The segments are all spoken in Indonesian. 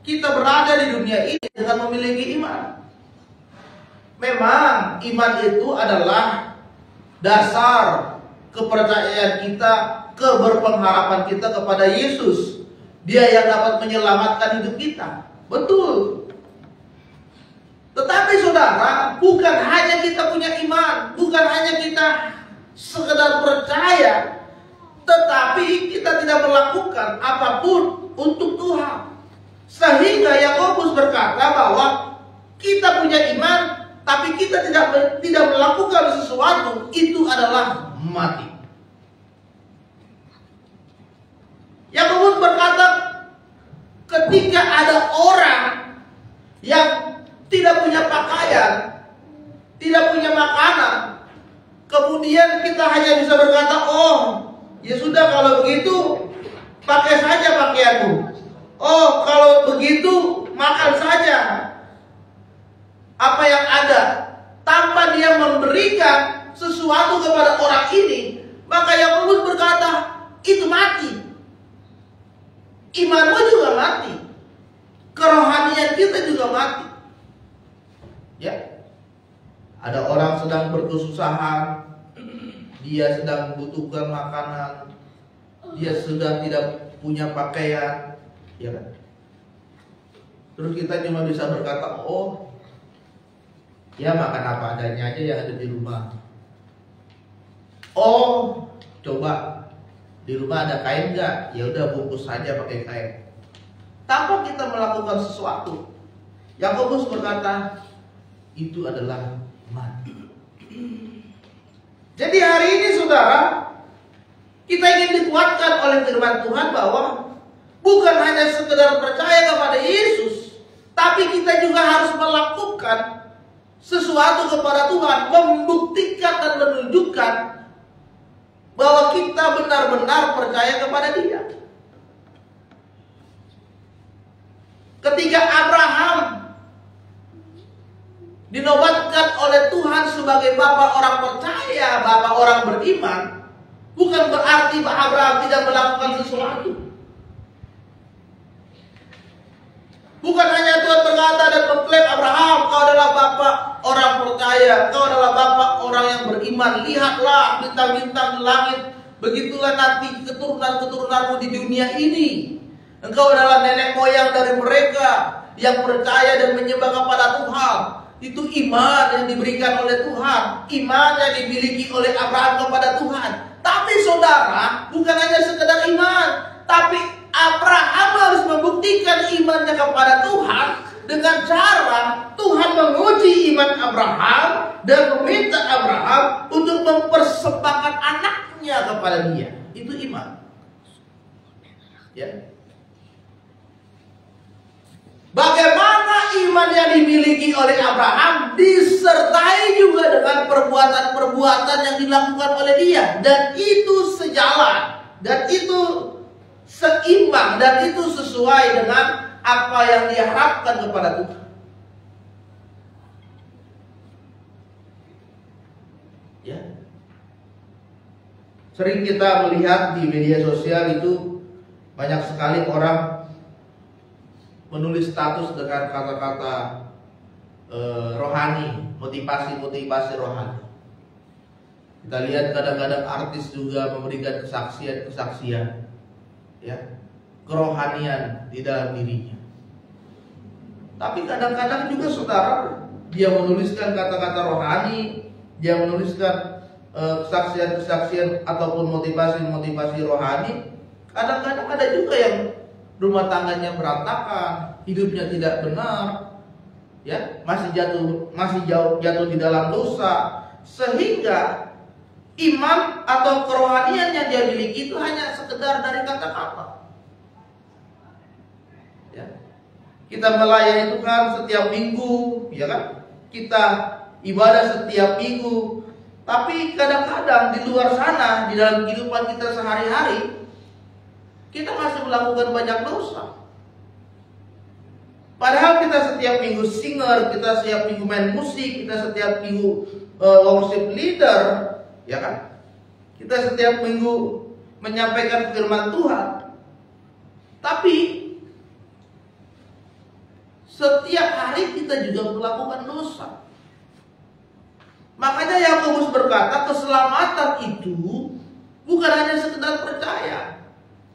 kita berada di dunia ini dengan memiliki iman. Memang iman itu adalah dasar kepercayaan kita, keberpengharapan kita kepada Yesus. Dia yang dapat menyelamatkan hidup kita. Betul. Tetapi saudara, bukan hanya kita punya iman, bukan hanya kita sekedar percaya, tetapi kita tidak melakukan apapun untuk Tuhan. Sehingga Yakobus berkata bahwa kita punya iman, tapi kita tidak melakukan sesuatu, itu adalah mati. Yakobus berkata, ketika ada orang yang tidak punya pakaian, tidak punya makanan, kemudian kita hanya bisa berkata, oh ya sudah kalau begitu pakai saja pakaianmu. Oh kalau begitu makan saja apa yang ada, tanpa dia memberikan sesuatu kepada orang ini, maka Yakobus berkata itu mati. Imanmu juga mati, kerohanian kita juga mati. Ya, ada orang sedang berkesusahan, dia sedang membutuhkan makanan, dia sudah tidak punya pakaian, ya kan? Terus kita cuma bisa berkata, oh, ya makan apa adanya aja yang ada di rumah. Oh, coba di rumah ada kain nggak? Ya udah bungkus saja pakai kain. Tanpa kita melakukan sesuatu. Yakobus berkata, itu adalah mati. Jadi hari ini saudara, kita ingin dikuatkan oleh firman Tuhan bahwa bukan hanya sekedar percaya kepada Yesus, tapi kita juga harus melakukan sesuatu kepada Tuhan, membuktikan dan menunjukkan bahwa kita benar-benar percaya kepada Dia. Ketika Abraham dinobatkan oleh Tuhan sebagai bapak orang percaya, bapak orang beriman, bukan berarti bahwa Abraham tidak melakukan sesuatu. Bukan hanya Tuhan berkata dan mengklaim, Abraham, kau adalah bapak orang percaya, kau adalah bapak orang yang beriman. Lihatlah bintang-bintang di langit, begitulah nanti keturunan-keturunanmu di dunia ini. Engkau adalah nenek moyang dari mereka yang percaya dan menyembah kepada Tuhan. Itu iman yang diberikan oleh Tuhan, iman yang dimiliki oleh Abraham kepada Tuhan. Tapi saudara, bukan hanya sekedar iman, tapi Abraham harus membuktikan imannya kepada Tuhan dengan cara Tuhan menguji iman Abraham dan meminta Abraham untuk mempersembahkan anaknya kepada Dia. Itu iman. Ya. Bagaimana iman yang dimiliki oleh Abraham disertai juga dengan perbuatan-perbuatan yang dilakukan oleh dia. Dan itu sejalan. Dan itu seimbang. Dan itu sesuai dengan apa yang diharapkan kepada Tuhan. Ya. Sering kita melihat di media sosial itu banyak sekali orang menulis status dengan kata-kata rohani, motivasi rohani. Kita lihat kadang-kadang artis juga memberikan kesaksian, ya, kerohanian di dalam dirinya. Tapi kadang-kadang juga saudara, dia menuliskan kata-kata rohani, dia menuliskan kesaksian ataupun motivasi rohani. Kadang-kadang ada juga yang rumah tangganya berantakan, hidupnya tidak benar, ya, masih jatuh di dalam dosa, sehingga iman atau kerohanian yang dia miliki itu hanya sekedar dari kata-kata. Ya. Kita melayani Tuhan setiap minggu, ya kan? Kita ibadah setiap minggu, tapi kadang-kadang di luar sana, di dalam kehidupan kita sehari-hari, kita masih melakukan banyak dosa. Padahal kita setiap minggu singer, kita setiap minggu main musik, kita setiap minggu worship leader, ya kan? Kita setiap minggu menyampaikan firman Tuhan. Tapi Setiap hari kita juga melakukan dosa. Makanya Yakobus berkata, keselamatan itu bukan hanya sekedar percaya,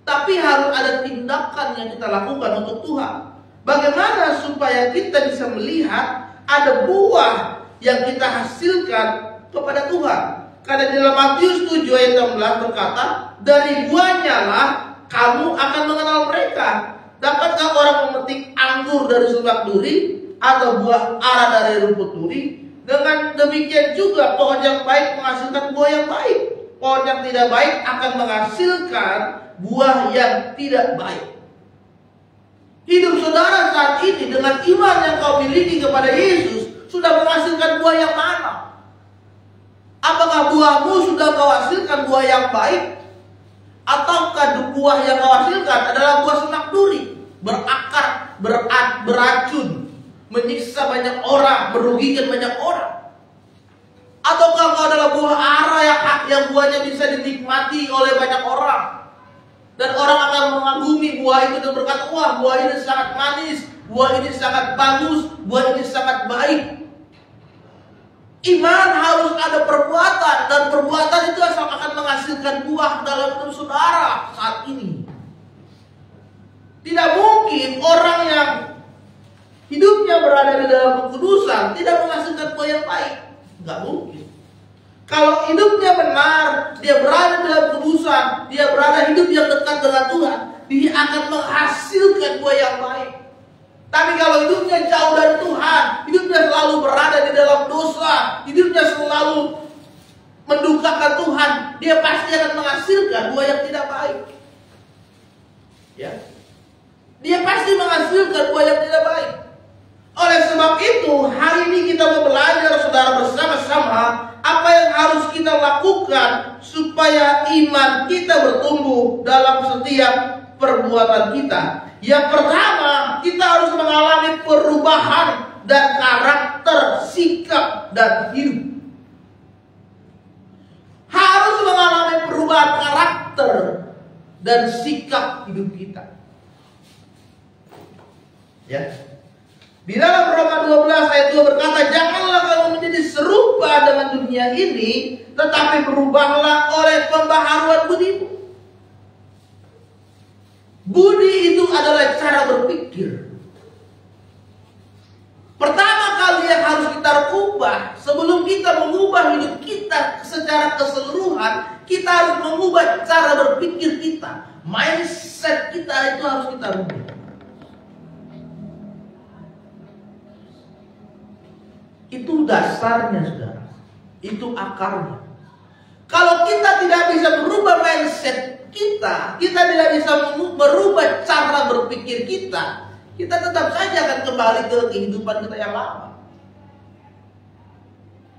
tapi harus ada tindakan yang kita lakukan untuk Tuhan. Bagaimana supaya kita bisa melihat ada buah yang kita hasilkan kepada Tuhan? Karena di dalam Matius 7 ayat 16 berkata, dari buahnya lah kamu akan mengenal mereka. Dapatkah orang memetik anggur dari sulak duri atau buah ara dari rumput duri? Dengan demikian juga pohon yang baik menghasilkan buah yang baik. Pohon yang tidak baik akan menghasilkan buah yang tidak baik. Hidup saudara saat ini dengan iman yang kau miliki kepada Yesus sudah menghasilkan buah yang mana? Apakah buahmu sudah kau hasilkan buah yang baik? Ataukah buah yang kau hasilkan adalah buah semak duri, berakar, beracun, menyiksa banyak orang, merugikan banyak orang? Ataukah kau adalah buah ara yang buahnya bisa dinikmati oleh banyak orang? Dan orang akan mengagumi buah itu dan berkata, wah, buah ini sangat manis, buah ini sangat bagus, buah ini sangat baik. Iman harus ada perbuatan, dan perbuatan itu akan menghasilkan buah dalam hidup saudara saat ini. Tidak mungkin orang yang hidupnya berada di dalam kekudusan tidak menghasilkan buah yang baik. Nggak mungkin. Kalau hidupnya benar, dia berada dalam kekudusan, dia berada hidup yang dekat dengan Tuhan, dia akan menghasilkan buah yang baik. Tapi kalau hidupnya jauh dari Tuhan, hidupnya selalu berada di dalam dosa, hidupnya selalu mendukakan Tuhan, dia pasti akan menghasilkan buah yang tidak baik. Ya, dia pasti menghasilkan buah yang tidak baik. Oleh sebab itu, hari ini kita mau belajar, saudara, bersama-sama apa yang harus kita lakukan supaya iman kita bertumbuh dalam setiap perbuatan kita. Yang pertama, kita harus mengalami perubahan dan karakter, sikap, dan hidup. Harus mengalami perubahan karakter dan sikap hidup kita. Ya. Di dalam Roma 12 ayat 2 berkata, janganlah kamu menjadi serupa dengan dunia ini, tetapi berubahlah oleh pembaharuan budimu. Budi itu adalah cara berpikir. Pertama kali yang harus kita ubah, sebelum kita mengubah hidup kita secara keseluruhan, kita harus mengubah cara berpikir kita. Mindset kita itu harus kita ubah. Itu dasarnya, saudara. Itu akarnya. Kalau kita tidak bisa merubah mindset kita tidak bisa merubah cara berpikir kita tetap saja akan kembali ke kehidupan kita yang lama.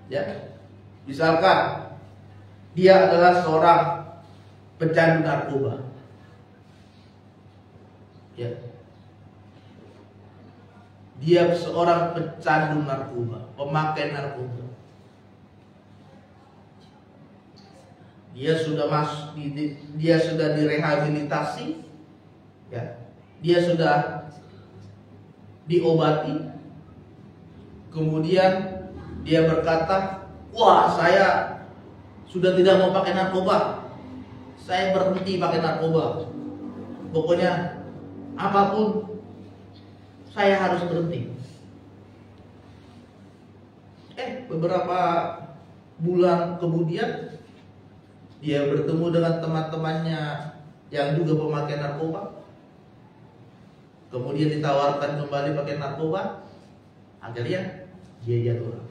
Ya. Misalkan dia adalah seorang pecandu narkoba. Ya. Dia seorang pecandu narkoba, pemakai narkoba. Dia sudah direhabilitasi, ya. Dia sudah diobati. Kemudian dia berkata, wah, saya sudah tidak mau pakai narkoba. Saya berhenti pakai narkoba. Pokoknya apapun saya harus berhenti. Beberapa bulan kemudian dia bertemu dengan teman-temannya yang juga pemakai narkoba. Kemudian ditawarkan kembali pakai narkoba. Akhirnya dia jatuh.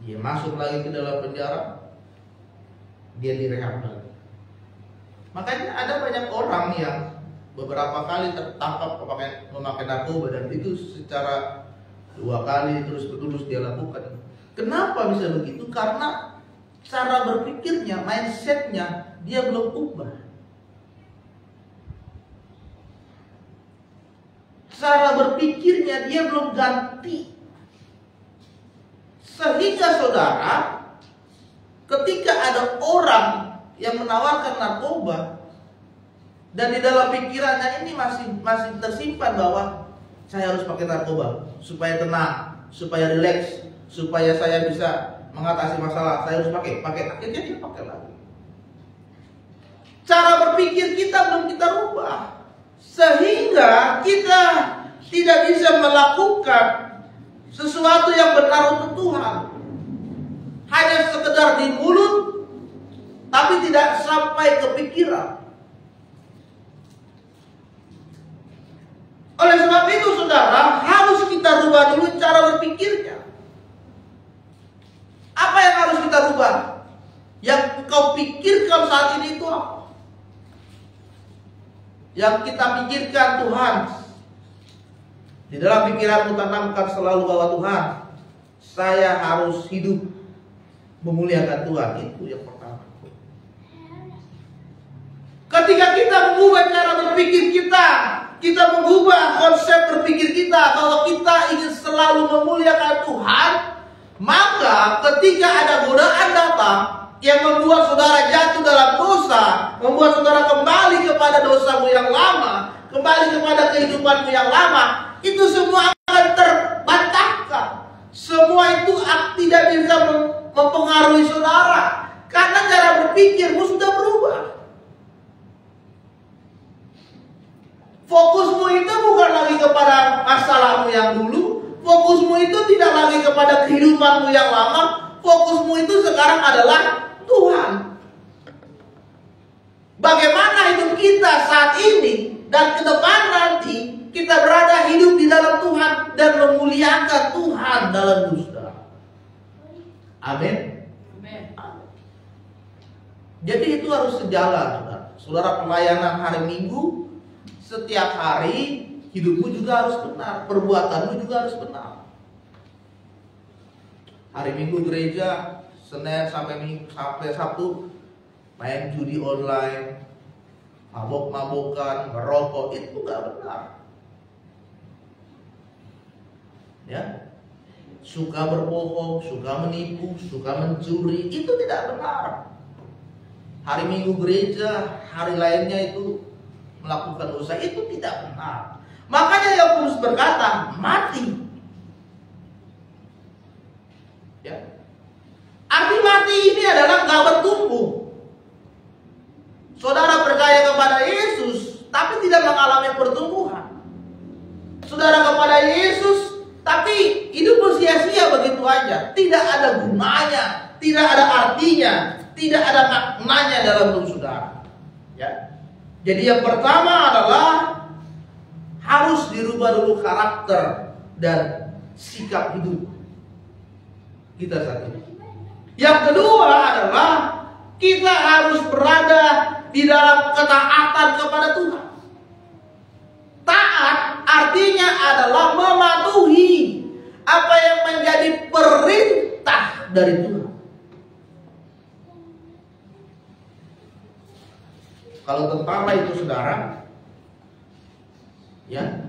Dia masuk lagi ke dalam penjara. Dia direhab lagi. Makanya ada banyak orang yang beberapa kali tertangkap memakai narkoba, dan itu secara 2 kali terus-menerus dia lakukan. Kenapa bisa begitu? Karena cara berpikirnya, mindsetnya dia belum ubah. Cara berpikirnya dia belum ganti. Sehingga saudara, ketika ada orang yang menawarkan narkoba, Dan di dalam pikirannya ini masih tersimpan bahwa saya harus pakai narkoba supaya tenang, supaya rileks, supaya saya bisa mengatasi masalah. Saya harus pakai. Akhirnya dia pakai lagi. Cara berpikir kita belum kita rubah, sehingga kita tidak bisa melakukan sesuatu yang benar untuk Tuhan. Hanya sekedar di mulut, tapi tidak sampai ke pikiran. Oleh sebab itu saudara, harus kita rubah dulu cara berpikirnya. Apa yang harus kita rubah? Yang kau pikirkan saat ini itu apa? Yang kita pikirkan Tuhan. Di dalam pikiranmu tanamkan selalu bahwa Tuhan, saya harus hidup memuliakan Tuhan. Itu yang pertama. Ketika kita mengubah cara berpikir kita mengubah konsep berpikir kita kalau kita ingin selalu memuliakan Tuhan, maka ketika ada godaan datang yang membuat saudara jatuh dalam dosa, membuat saudara kembali kepada dosamu yang lama, kembali kepada kehidupanmu yang lama, itu semua akan terbantahkan. Semua itu tidak bisa mempengaruhi saudara karena cara berpikirmu sudah berubah. Fokusmu itu bukan lagi kepada masalahmu yang dulu. Fokusmu itu tidak lagi kepada kehidupanmu yang lama. Fokusmu itu sekarang adalah Tuhan. Bagaimana hidup kita saat ini dan ke depan nanti kita berada hidup di dalam Tuhan dan memuliakan Tuhan dalam dusta. Amin. Jadi itu harus sejalan, saudara. Pelayanan hari Minggu, setiap hari hidupmu juga harus benar, perbuatanmu juga harus benar. Hari Minggu gereja, Senin sampai Sabtu main judi online, mabok-mabokan, ngerokok, itu nggak benar. Ya, suka berbohong, suka menipu, suka mencuri, itu tidak benar. Hari Minggu gereja, hari lainnya itu melakukan dosa, itu tidak benar. Makanya Yakobus berkata, mati. Ya. Arti mati ini adalah gak bertumbuh. Saudara percaya kepada Yesus, tapi tidak mengalami pertumbuhan. Saudara kepada Yesus, tapi hidupmu sia-sia begitu aja. Tidak ada gunanya, tidak ada artinya, tidak ada maknanya dalam hidup saudara. Ya. Jadi yang pertama adalah harus dirubah dulu karakter dan sikap hidup kita saat ini. Yang kedua adalah kita harus berada di dalam ketaatan kepada Tuhan. Taat artinya adalah mematuhi apa yang menjadi perintah dari Tuhan. Kalau tentara itu saudara, ya,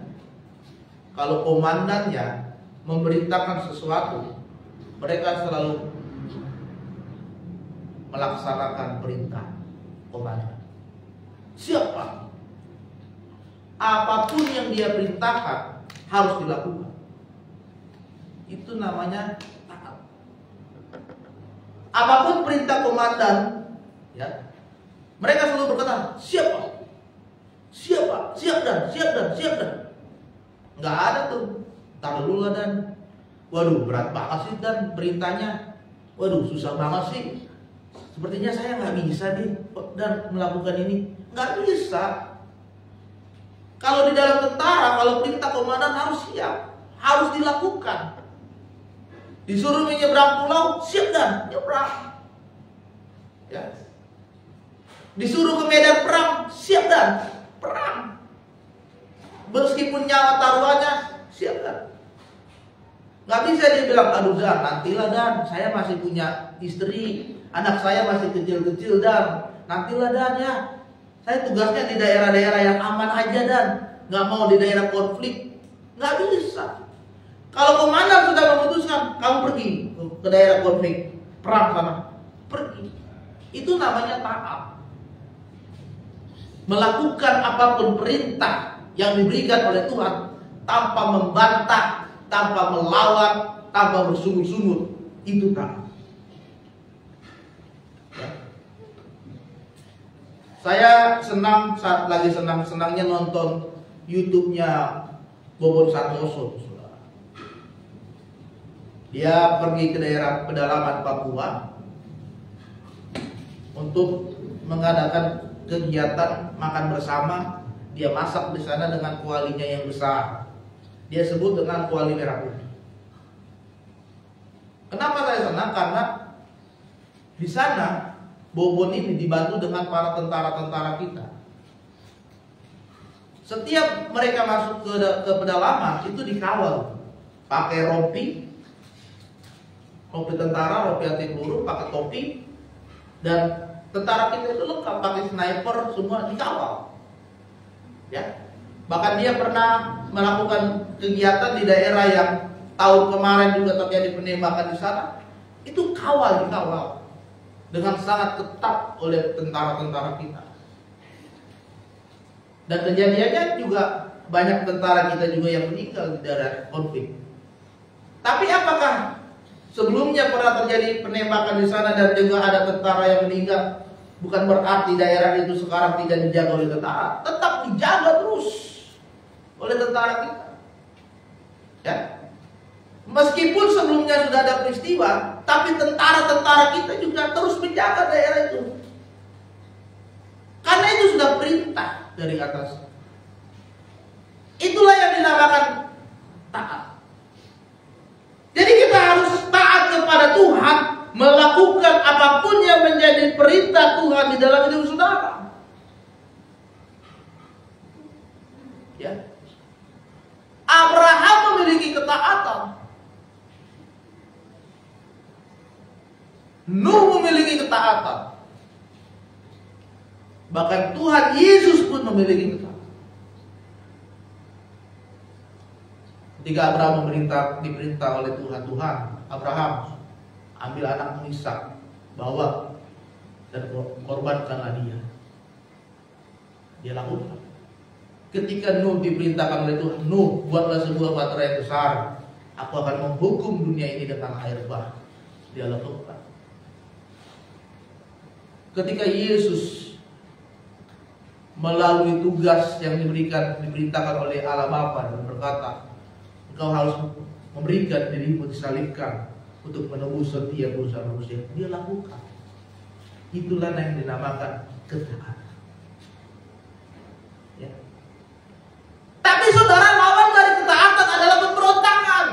kalau komandannya memerintahkan sesuatu, mereka selalu melaksanakan perintah komandan. Siapa? Apapun yang dia perintahkan harus dilakukan. Itu namanya taat. Apapun perintah komandan, ya, mereka selalu berkata, siapa? Siapa? Siap dan. Nggak ada tuh. Tar dulu lah dan. Waduh, berat banget sih dan perintahnya. Waduh, susah banget sih. Sepertinya saya nggak bisa nih dan melakukan ini. Nggak bisa. Kalau di dalam tentara, kalau perintah komandan harus siap, harus dilakukan. Disuruh menyeberang pulau, siap dan nyebrang. Ya. Disuruh ke medan perang, siap dan perang. Meskipun nyawa taruhannya, siap dan. Gak bisa dia bilang, aduh dan, nantilah dan, saya masih punya istri, anak saya masih kecil-kecil dan, nantilah dan ya. Saya tugasnya di daerah-daerah yang aman aja dan, gak mau di daerah konflik. Gak bisa. Kalau komandan sudah memutuskan, kamu pergi ke daerah konflik, perang sana, pergi. Itu namanya taat. melakukan apapun perintah yang diberikan oleh Tuhan tanpa membantah, tanpa melawan, tanpa bersungut-sungut. Itu taat. Ya. Saya senang saat lagi senang-senangnya nonton YouTube-nya Bobon Santoso. Dia pergi ke daerah pedalaman Papua untuk mengadakan kegiatan makan bersama. Dia masak di sana dengan kualinya yang besar. Dia sebut dengan kuali merah putih. Kenapa saya senang? Karena di sana Bobon ini dibantu dengan para tentara-tentara kita. Setiap mereka masuk ke pedalaman itu dikawal, pakai rompi tentara, rompi anti peluru, pakai topi, dan tentara kita itu lengkap pakai sniper, semua dikawal. Ya, bahkan dia pernah melakukan kegiatan di daerah yang tahun kemarin juga terjadi penembakan di sana. Itu dikawal dengan sangat ketat oleh tentara-tentara kita. Dan kejadiannya juga banyak tentara kita juga yang meninggal di daerah konflik. Tapi apakah sebelumnya pernah terjadi penembakan di sana dan juga ada tentara yang meninggal? Bukan berarti daerah itu sekarang tidak dijaga oleh tentara. Tetap dijaga terus oleh tentara kita. Ya. Meskipun sebelumnya sudah ada peristiwa, tapi tentara-tentara kita juga terus menjaga daerah itu. Karena itu sudah perintah dari atas. Itulah yang dinamakan taat. Jadi kita harus taat kepada Tuhan, melakukan apapun yang menjadi perintah Tuhan di dalam hidup saudara. Ya. Abraham memiliki ketaatan. Nuh memiliki ketaatan. Bahkan Tuhan Yesus pun memiliki ketaatan. Ketika Abraham diperintah oleh Tuhan, Abraham, ambil anakmu Ishak, bawa dan korbankanlah dia. Dia lakukan. Ketika Nuh diperintahkan oleh Tuhan, Nuh, buatlah sebuah bahtera yang besar. Aku akan menghukum dunia ini dengan air bah. Dia lakukan. Ketika Yesus melalui tugas yang diperintahkan oleh Allah Bapa dan berkata, engkau harus memberikan dirimu disalibkan untuk menebus setiap dosa manusia. Dia lakukan. Itulah yang dinamakan ketaatan. Ya. Tapi saudara, lawan dari ketaatan adalah pemberontakan.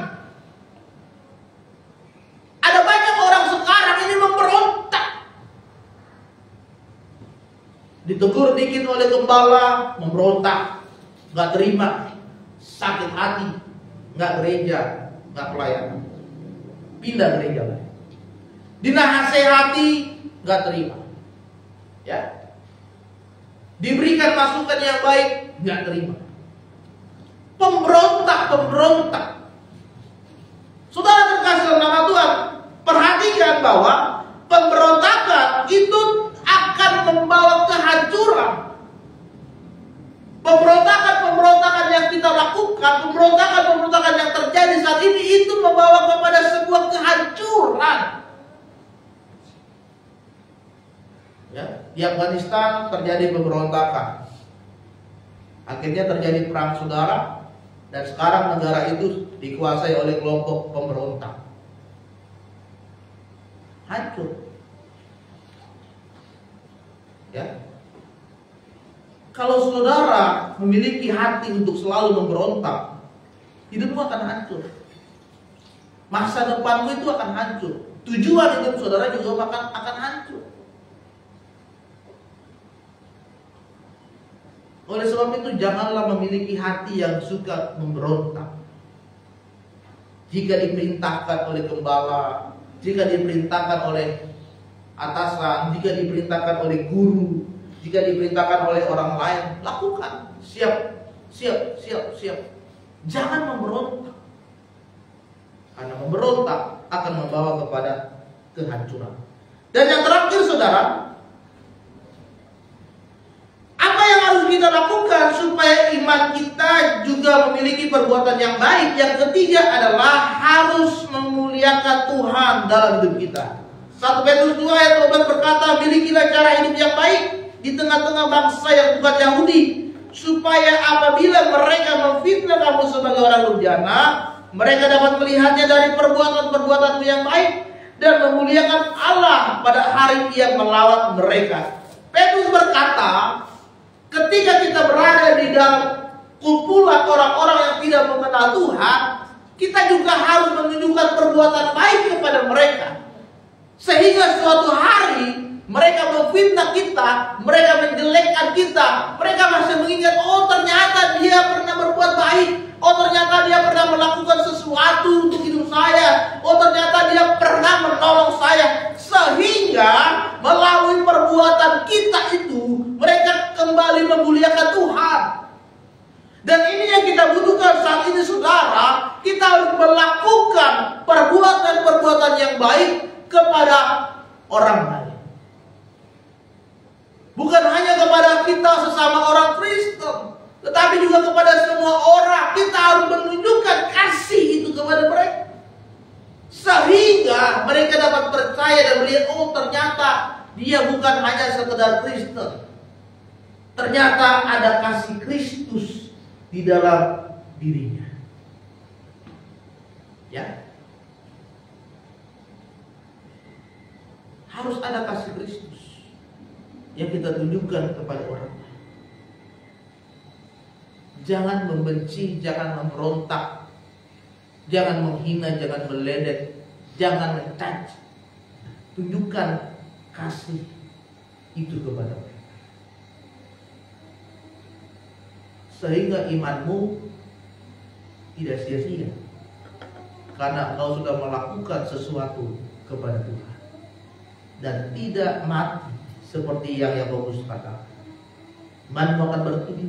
Ada banyak orang sekarang ini memberontak. Ditegur dikit oleh gembala, memberontak, nggak terima, sakit hati, nggak gereja, nggak pelayanan, pindah gereja lain. Dinasehati, nggak terima, ya. Diberikan masukan yang baik, nggak terima. Pemberontak. Saudara terkasih dalam nama Tuhan, perhatikan bahwa pemberontakan itu akan membawa kehancuran. Pemberontakan yang kita lakukan, pemberontakan yang terjadi saat ini itu membawa kepada sebuah kehancuran. Ya, di Afghanistan terjadi pemberontakan. Akhirnya terjadi perang saudara, dan sekarang negara itu dikuasai oleh kelompok pemberontak. Hancur. Ya. Kalau saudara memiliki hati untuk selalu memberontak, hidupmu akan hancur. Masa depanmu itu akan hancur. Tujuan hidup saudara juga akan hancur. Oleh sebab itu janganlah memiliki hati yang suka memberontak. Jika diperintahkan oleh gembala, jika diperintahkan oleh atasan, jika diperintahkan oleh guru, jika diperintahkan oleh orang lain, lakukan. Siap. Jangan memberontak. Karena memberontak akan membawa kepada kehancuran. Dan yang terakhir saudara, apa yang kita lakukan supaya iman kita juga memiliki perbuatan yang baik? Yang ketiga adalah harus memuliakan Tuhan dalam hidup kita. 1 Petrus 2 ayat 12 berkata, milikilah cara hidup yang baik di tengah-tengah bangsa yang bukan Yahudi, supaya apabila mereka memfitnah kamu sebagai orang durjana, mereka dapat melihatnya dari perbuatan-perbuatanmu yang baik dan memuliakan Allah pada hari Ia melawat mereka. Petrus berkata, ketika kita berada di dalam kumpulan orang-orang yang tidak mengenal Tuhan, kita juga harus menunjukkan perbuatan baik kepada mereka. Sehingga suatu hari mereka memfitnah kita, mereka menjelekkan kita, mereka masih mengingat, oh ternyata dia pernah berbuat baik, oh ternyata dia pernah melakukan sesuatu untuk hidup saya, oh ternyata dia pernah menolong saya. Sehingga melalui perbuatan kita itu mereka kembali memuliakan Tuhan. Dan ini yang kita butuhkan saat ini, saudara. Kita harus melakukan perbuatan-perbuatan yang baik kepada orang lain. Bukan hanya kepada kita sesama orang Kristen, tetapi juga kepada semua orang. Kita harus menunjukkan kasih itu kepada mereka, sehingga mereka dapat percaya dan melihat, oh ternyata dia bukan hanya sekedar Kristen. Ternyata ada kasih Kristus di dalam dirinya. Ya. Harus ada kasih Kristus yang kita tunjukkan kepada orang lain. Jangan membenci, jangan memberontak, jangan menghina, jangan meledek, jangan mencaci. Tunjukkan kasih itu kepada mereka, sehingga imanmu tidak sia-sia, karena engkau sudah melakukan sesuatu kepada Tuhan dan tidak mati seperti yang Yakobus katakan. Imanmu akan bertumbuh